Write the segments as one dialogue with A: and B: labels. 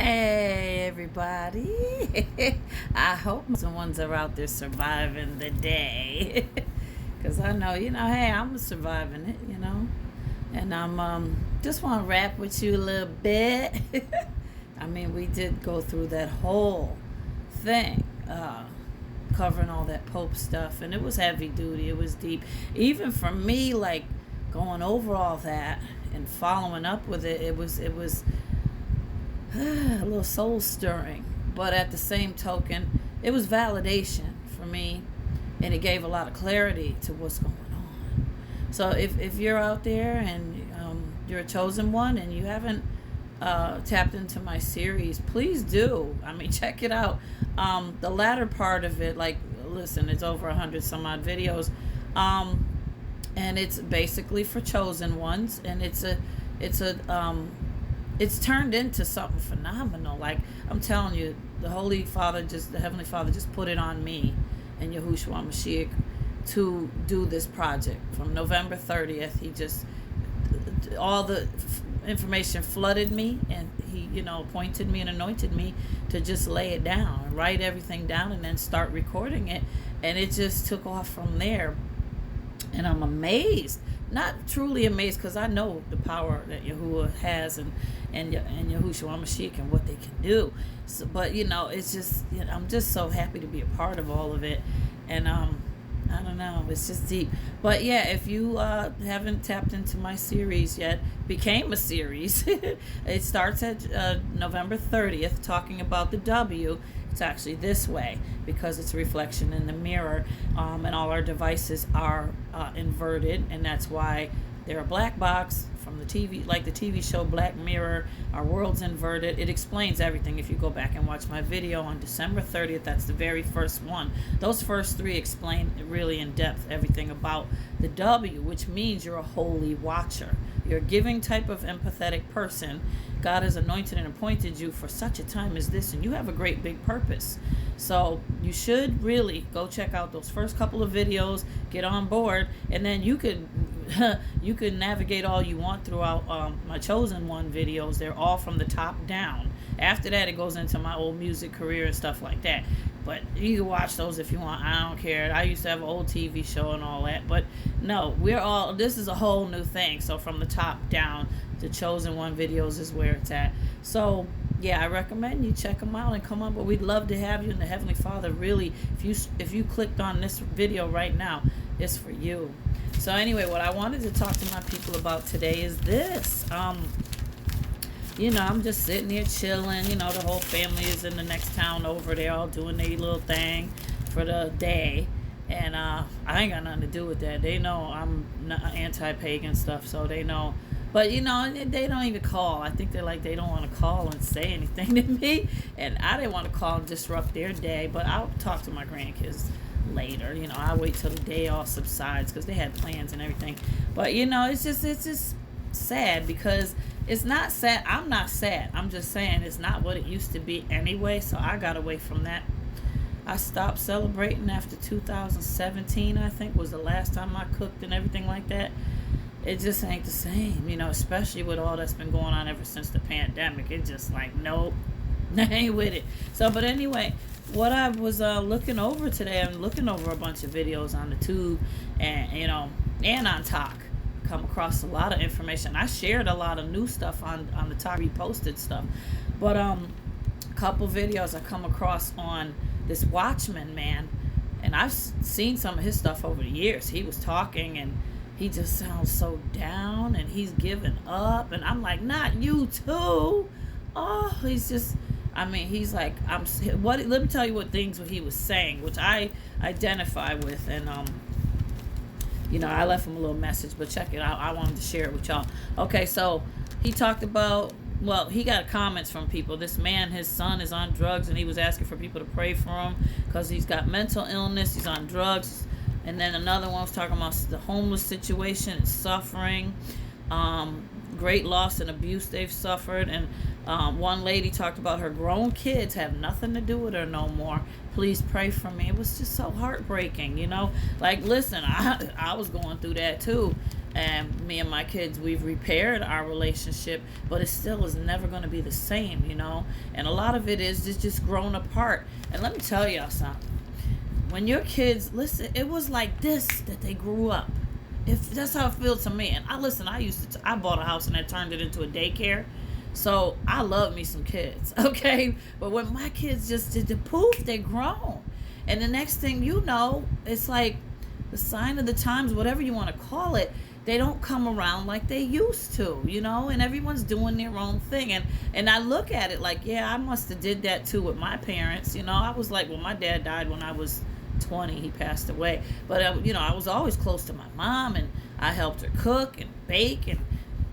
A: Hey everybody. I hope the ones are out there surviving the day. Cause I know, hey, I'm surviving it. And I'm just want to rap with you a little bit. I mean, we did go through that whole thing, covering all that Pope stuff, and it was heavy duty. It was deep. Even for me, like going over all that and following up with it, it was a little soul stirring. But at the same token, it was validation for me, and it gave a lot of clarity to what's going on. So if you're out there and you're a chosen one and you haven't tapped into my series, please do. I mean, check it out. The latter part of it, like, listen, it's over 100 some odd videos, and it's basically for chosen ones, and it's turned into something phenomenal. Like, I'm telling you, the Heavenly Father just put it on me and Yahushua Mashiach to do this project. From November 30th, he just, all the information flooded me, and he, appointed me and anointed me to just lay it down and write everything down and then start recording it. And it just took off from there. And I'm amazed, not truly amazed, because I know the power that Yahuwah has and Yahushua Mashiach and what they can do. So, but it's just, I'm just so happy to be a part of all of it. And I don't know, it's just deep. But yeah, if you haven't tapped into my series yet, became a series. It starts at November 30th, talking about the W. It's actually this way because it's a reflection in the mirror, and all our devices are inverted, and that's why they're a black box from the TV, like the TV show Black Mirror. Our world's inverted. It explains everything. If you go back and watch my video on December 30th, that's the very first one. Those first three explain really in depth everything about the W, which means you're a holy watcher. You're a giving type of empathetic person. God has anointed and appointed you for such a time as this, and you have a great big purpose. So you should really go check out those first couple of videos, get on board, and then you can navigate all you want throughout my chosen one videos. They're all from the top down. After that, it goes into my old music career and stuff like that. But you can watch those if you want. I don't care. I used to have an old TV show and all that. But no, this is a whole new thing. So from the top down, the chosen one videos is where it's at. So yeah, I recommend you check them out and come on. But we'd love to have you. And the Heavenly Father, really, if you clicked on this video right now, it's for you. So anyway, what I wanted to talk to my people about today is this. I'm just sitting here chilling. The whole family is in the next town over. They're all doing their little thing for the day. And I ain't got nothing to do with that. They know I'm not anti-pagan stuff, so they know. But, they don't even call. I think they don't want to call and say anything to me. And I didn't want to call and disrupt their day. But I'll talk to my grandkids later. I'll wait till the day all subsides because they had plans and everything. But, it's just sad because it's not sad. I'm not sad. I'm just saying it's not what it used to be anyway. So I got away from that. I stopped celebrating after 2017, I think, was the last time I cooked and everything like that. It just ain't the same, especially with all that's been going on ever since the pandemic. It's just like, nope, I ain't with it. So, but anyway, what I was looking over today, I'm looking over a bunch of videos on the tube and, and on Talk. Come across a lot of information. I shared a lot of new stuff on the Talk, reposted stuff. But a couple videos I come across on this Watchman man, and I've seen some of his stuff over the years. He was talking and he just sounds so down and he's giving up, and I'm like, not you too. Oh, he's just, he's like, let me tell you what he was saying, which I identify with, and I left him a little message, but check it out. I wanted to share it with y'all. Okay, so he talked about, he got comments from people. This man, his son is on drugs, and he was asking for people to pray for him because he's got mental illness, he's on drugs. And then another one was talking about the homeless situation and suffering, great loss and abuse they've suffered. And one lady talked about her grown kids have nothing to do with her no more. Please pray for me. It was just so heartbreaking, Like, listen, I was going through that too. And me and my kids, we've repaired our relationship, but it still is never going to be the same, you know. And a lot of it is just grown apart. And let me tell y'all something. When your kids, listen, it was like this that they grew up. If that's how it feels to me. And I bought a house and I turned it into a daycare. So I love me some kids, okay? But when my kids just did the poof, they're grown. And the next thing you know, it's like the sign of the times, whatever you want to call it. They don't come around like they used to, you know, and everyone's doing their own thing. And I look at it like, yeah, I must have did that too with my parents. You know, I was like, well, my dad died when I was 20. He passed away. But, you know, I was always close to my mom, and I helped her cook and bake. And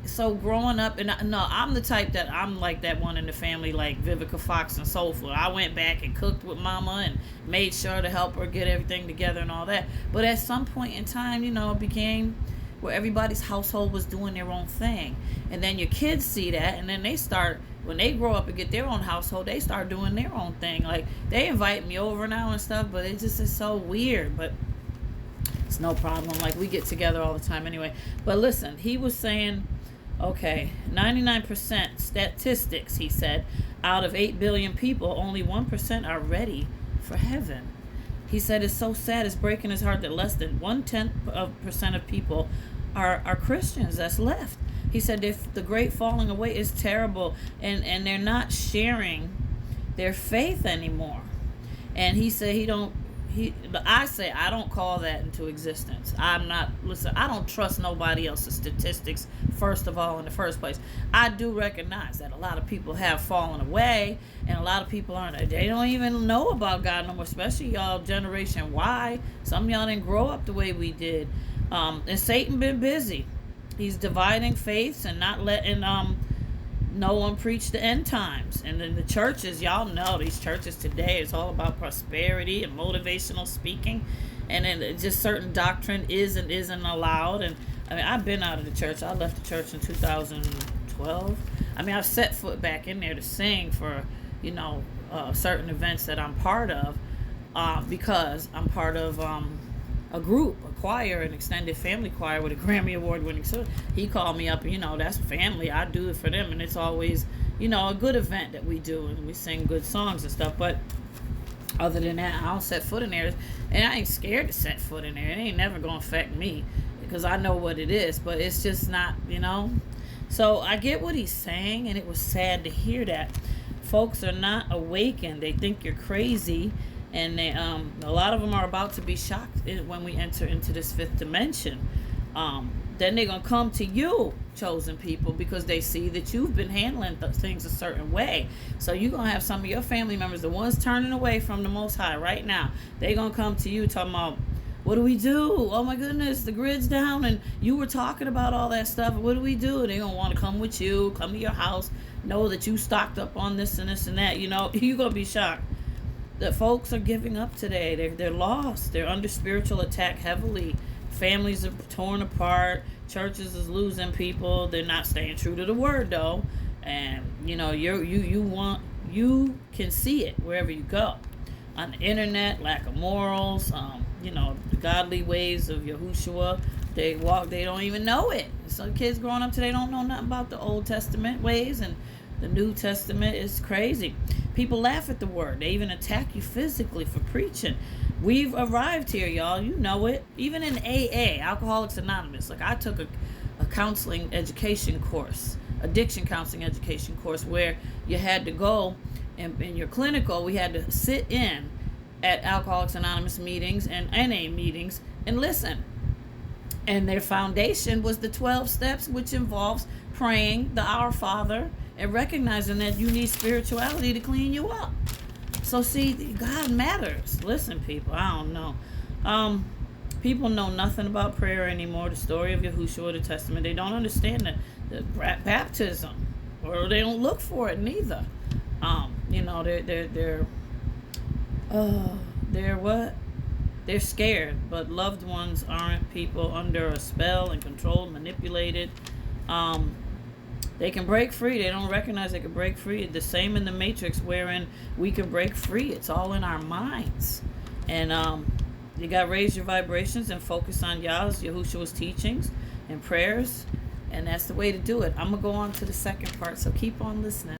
A: so growing up, I'm the type that I'm like that one in the family, like Vivica Fox and Soul Food. I went back and cooked with mama and made sure to help her get everything together and all that. But at some point in time, you know, it became where everybody's household was doing their own thing. And then your kids see that, and then they start, when they grow up and get their own household, they start doing their own thing. Like, they invite me over now and stuff, but it just is so weird. But it's no problem. Like, we get together all the time anyway. But listen, he was saying, okay, 99% statistics, he said, out of 8 billion people, only 1% are ready for heaven. He said it's so sad, it's breaking his heart that less than 0.1% of people are Christians that's left. He said if the great falling away is terrible, and they're not sharing their faith anymore. And he said I say I don't call that into existence. I don't trust nobody else's statistics, first of all, in the first place. I do recognize that a lot of people have fallen away, and a lot of people they don't even know about God no more, especially y'all Generation Y. Some of y'all didn't grow up the way we did. And Satan been busy. He's dividing faiths and not letting no one preach the end times. And then the churches, y'all know these churches today, it's all about prosperity and motivational speaking, and then just certain doctrine is and isn't allowed. And I mean, I've been out of the church. I left the church in 2012. I mean, I've set foot back in there to sing for, you know, certain events that I'm part of, because I'm part of a group, a choir, an extended family choir with a Grammy Award winning. So he called me up, and, you know, that's family. I do it for them, and it's always, you know, a good event that we do, and we sing good songs and stuff. But other than that, I don't set foot in there, and I ain't scared to set foot in there. It ain't never gonna affect me because I know what it is. But it's just not, you know. So I get what he's saying, and it was sad to hear that folks are not awakened. They think you're crazy. And they, a lot of them are about to be shocked when we enter into this fifth dimension. Then they're going to come to you, chosen people, because they see that you've been handling things a certain way. So you're going to have some of your family members, the ones turning away from the Most High right now, they're going to come to you talking about, what do we do? Oh my goodness, the grid's down, and you were talking about all that stuff. What do we do? They're going to want to come with you, come to your house, know that you stocked up on this and this and that. You know, you're going to be shocked. The folks are giving up today. They're lost. They're under spiritual attack heavily. Families are torn apart. Churches is losing people. They're not staying true to the word though. And you know, you can see it wherever you go. On the internet, lack of morals, you know, the godly ways of Yahushua. They don't even know it. Some kids growing up today don't know nothing about the Old Testament ways, and the New Testament is crazy. People laugh at the word. They even attack you physically for preaching. We've arrived here, y'all. You know it. Even in AA, Alcoholics Anonymous. Like, I took a counseling education course, addiction counseling education course, where you had to go, and in your clinical, we had to sit in at Alcoholics Anonymous meetings and NA meetings and listen. And their foundation was the 12 steps, which involves praying the Our Father and recognizing that you need spirituality to clean you up. So see, God matters. Listen, people, I don't know. People know nothing about prayer anymore. The story of Yahushua, the Testament, they don't understand the baptism, or they don't look for it neither. You know, they're what? They're scared, but loved ones aren't. People under a spell and controlled, manipulated. They can break free. They don't recognize they can break free. The same in the Matrix, wherein we can break free. It's all in our minds. And you got to raise your vibrations and focus on Yahushua's teachings. and prayers. And that's the way to do it. I'm going to go on to the second part, so keep on listening.